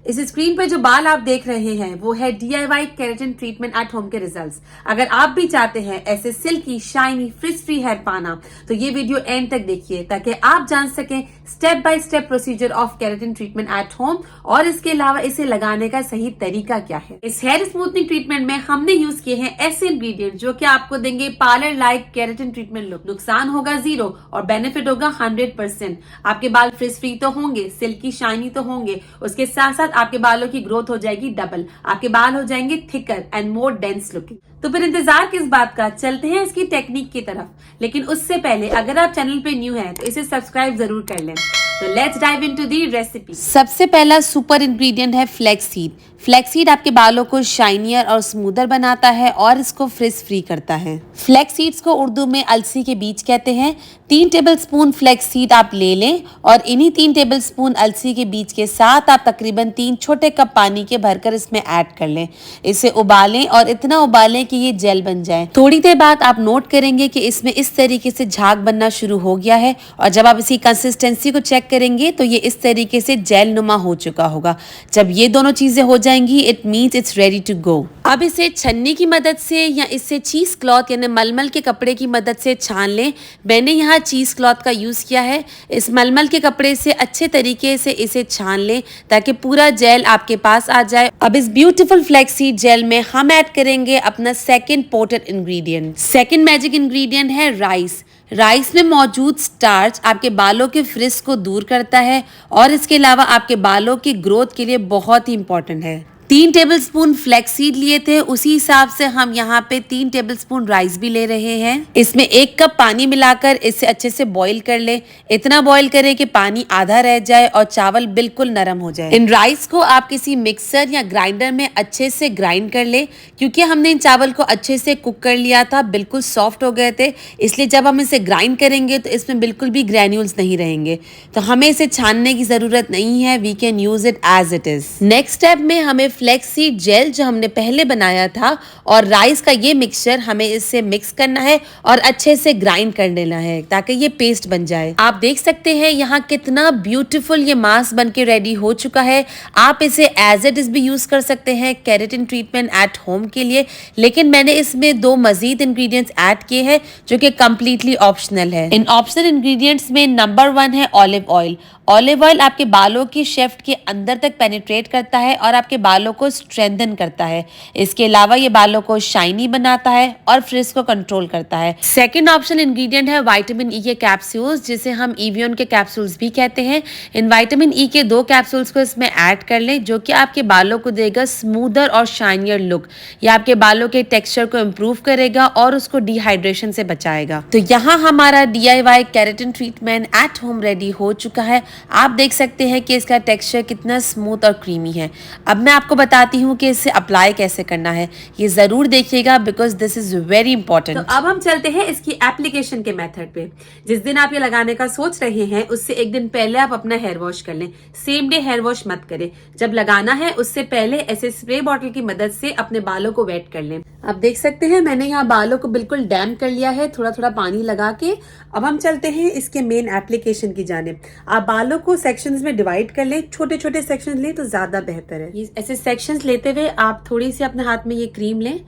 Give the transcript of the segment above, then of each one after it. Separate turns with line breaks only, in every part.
इस स्क्रीन पे जो बाल आप देख रहे हैं वो है DIY keratin treatment at home के रिजल्ट्स। अगर आप भी चाहते हैं ऐसे silky shiny frizz free hair पाना तो ये वीडियो एंड तक देखिए ताकि आप जान सकें step by step procedure of keratin treatment at home और इसके अलावा इसे लगाने का सही तरीका क्या है। इस हेयर स्मूथनिंग ट्रीटमेंट में हमने यूज किए हैं ऐसे इंग्रेडिएंट जो कि आपको देंगे parlour like keratin treatment look. नुकसान होगा 0 और बेनिफिट होगा 100%। आपके बाल फ्रिज फ्री तो होंगे, सिल्की शाइनी तो होंगे, उसके साथ साथ आपके बालों की ग्रोथ हो जाएगी डबल, आपके बाल हो जाएंगे thicker and more dense looking. तो फिर इंतजार किस बात का, चलते हैं इसकी टेक्निक की तरफ। लेकिन उससे पहले अगर आप चैनल पे न्यू हैं तो इसे सब्सक्राइब जरूर कर लें। तो let's dive into the recipe. सबसे पहला सुपर इंग्रेडिएंट है फ्लैक्स सीड। फ्लैक्स सीड आपके बालों को शाइनियर और स्मूदर बनाता है और इसको फ्रिज फ्री करता है। फ्लैक्स सीड्स को उर्दू में अलसी के बीज कहते हैं। 3 टेबलस्पून फ्लैक्स सीड आप ले लें और इन्हीं 3 टेबलस्पून अलसी के बीज के साथ आप तकरीबन 3 छोटे कप पानी के भरकर इसमें ऐड कर लें। इसे उबालें और इतना उबालें कि ये जेल बन जाए। थोड़ी देर बाद आप नोट करेंगे कि इसमें इस तरीके से झाग बनना शुरू हो गया है और जब आप इसकी कंसिस्टेंसी को चेक करेंगे तो ये इस तरीके से जेल नुमा हो चुका होगा। जब ये दोनों चीजें हो जाएंगी it means it's ready to go. अब इसे छन्नी की मदद से या इससे चीज क्लॉथ यानी मलमल के कपड़े की मदद से छान लें। मैंने यहाँ चीज क्लॉथ का यूज किया है। इस मलमल के कपड़े से अच्छे तरीके से इसे छान लें ताकि पूरा जेल आपके पास आ जाए। अब इस ब्यूटीफुल फ्लैक्सीड जेल में हम ऐड करेंगे अपना second potent ingredient. Second magic ingredient है राइस। राइस में मौजूद स्टार्च आपके बालों के फ्रिज को दूर करता है और इसके अलावा आपके बालों की ग्रोथ के लिए बहुत ही इंपॉर्टेंट है। 3 टेबलस्पून फ्लैक्सीड लिए थे, उसी हिसाब से हम यहाँ पे 3 टेबलस्पून राइस भी ले रहे हैं। इसमें 1 कप पानी मिलाकर इसे अच्छे से बॉईल कर ले। इतना बॉईल करें कि पानी आधा रह जाए और चावल बिल्कुल नरम हो जाए। इन राइस को आप किसी मिक्सर या ग्राइंडर में अच्छे से ग्राइंड कर ले। क्योंकि हमने इन चावल को अच्छे से कुक कर लिया था, बिल्कुल सॉफ्ट हो गए थे, इसलिए जब हम इसे ग्राइंड करेंगे तो इसमें बिल्कुल भी ग्रैन्यूल्स नहीं रहेंगे। तो हमें इसे छानने की जरूरत नहीं है, we can use it as it is. Next step में हमें फ्लैक्सीड जेल जो हमने पहले बनाया था और राइस का ये मिक्सचर हमें इससे मिक्स करना है और अच्छे से ग्राइंड कर लेना है ताकि ये पेस्ट बन जाए। आप देख सकते हैं यहाँ कितना ब्यूटीफुल ये मास्क बन के रेडी हो चुका है। आप इसे एज इट इज भी यूज कर सकते हैं केराटिन ट्रीटमेंट एट होम के लिए, लेकिन मैंने इसमें 2 मजीद इंग्रेडिएंट्स ऐड किए हैं जो कि कम्प्लीटली ऑप्शनल है। इन ऑप्शनल इंग्रेडिएंट्स में नंबर 1 है ऑलिव ऑयल। ऑलिव ऑयल आपके बालों की शेफ्ट के अंदर तक पेनिट्रेट करता है और आपके बालों को स्ट्रेंथन करता है। इसके अलावा ये बालों को शाइनी बनाता है और फ्रिज को कंट्रोल करता है। सेकंड ऑप्शनल इंग्रेडिएंट है विटामिन ई के कैप्सूल्स, जिसे हम इवियन के कैप्सूल्स भी कहते हैं। इन विटामिन ई के 2 कैप्सूल्स को इसमें ऐड कर लें जो कि आपके बालों को देगा स्मूदर और शाइनियर लुक। ये आपके बालों के टेक्सचर को इम्प्रूव करेगा और उसको डिहाइड्रेशन से बचाएगा। तो यहाँ हमारा DIY keratin treatment at home ready हो चुका है। आप देख सकते हैं कि इसका टेक्सचर कितना स्मूथ और क्रीमी है। अब मैं आपको बताती हूँ कि इसे अप्लाई कैसे करना है। ये जरूर देखिएगा because this is very important. तो अब हम चलते हैं इसकी एप्लीकेशन के मेथड पे। जिस दिन आप ये लगाने का सोच रहे हैं उससे 1 दिन पहले आप अपना हेयर वॉश कर लें। सेम डे हेयर वॉश मत करें। जब लगाना है उससे पहले ऐसे स्प्रे बॉटल की मदद से अपने बालों को वेट कर लें। आप देख सकते हैं मैंने यहाँ बालों को बिल्कुल डैम्प कर लिया है थोड़ा थोड़ा पानी लगा के। अब हम चलते हैं इसके मेन एप्लीकेशन की जानिब। आप बालों को सेक्शंस में डिवाइड कर लें, छोटे छोटे सेक्शंस लें तो ज्यादा बेहतर है। ऐसे सेक्शंस लेते हुए आप थोड़ी सी अपने हाथ में ये क्रीम लें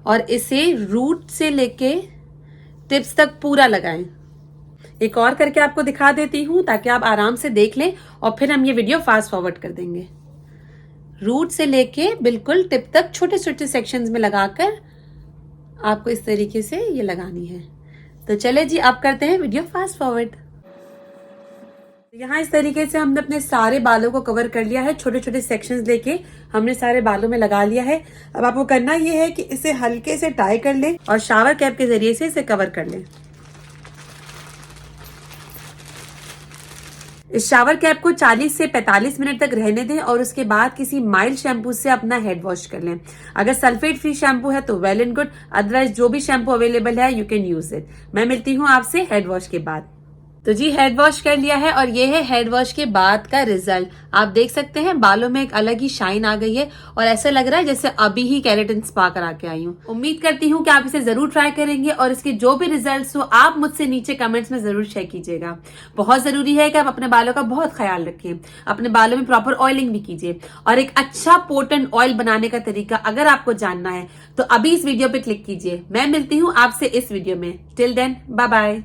और इसे रूट से लेके टिप्स तक पूरा लगाएं। एक और करके आपको दिखा देती हूँ ताकि आप आराम से देख लें और फिर हम ये वीडियो फास्ट फॉरवर्ड कर देंगे। रूट से लेके बिल्कुल टिप तक छोटे छोटे सेक्शंस में लगाकर आपको इस तरीके से ये लगानी है। तो चले जी अब करते हैं वीडियो फास्ट फॉरवर्ड। यहाँ इस तरीके से हमने अपने सारे बालों को कवर कर लिया है। छोटे छोटे सेक्शंस लेके हमने सारे बालों में लगा लिया है। अब आपको करना ये है कि इसे हल्के से टाई कर लें और शावर कैप के जरिए से इसे कवर कर लें। इस शावर कैप को 40 से 45 मिनट तक रहने दें और उसके बाद किसी माइल्ड शैम्पू से अपना हेड वॉश कर लें। अगर सल्फेट फ्री शैम्पू है तो वेल एंड गुड, अदरवाइज जो भी शैम्पू अवेलेबल है यू कैन यूज इट। मैं मिलती हूँ आपसे हेड वॉश के बाद। तो जी हेड वॉश कर लिया है और ये है हेड वॉश के बाद का रिजल्ट। आप देख सकते हैं बालों में एक अलग ही शाइन आ गई है और ऐसा लग रहा है जैसे अभी ही केराटिन स्पा करा के आई हूँ। उम्मीद करती हूँ कि आप इसे जरूर ट्राई करेंगे और इसके जो भी रिजल्ट्स हो आप मुझसे नीचे कमेंट्स में जरूर शेयर कीजिएगा। बहुत जरूरी है कि आप अपने बालों का बहुत ख्याल रखें, अपने बालों में प्रॉपर ऑयलिंग भी कीजिए और एक अच्छा पोटेंट ऑयल बनाने का तरीका अगर आपको जानना है तो अभी इस वीडियो पे क्लिक कीजिए। मैं मिलती हूँ आपसे इस वीडियो में। Till then bye bye.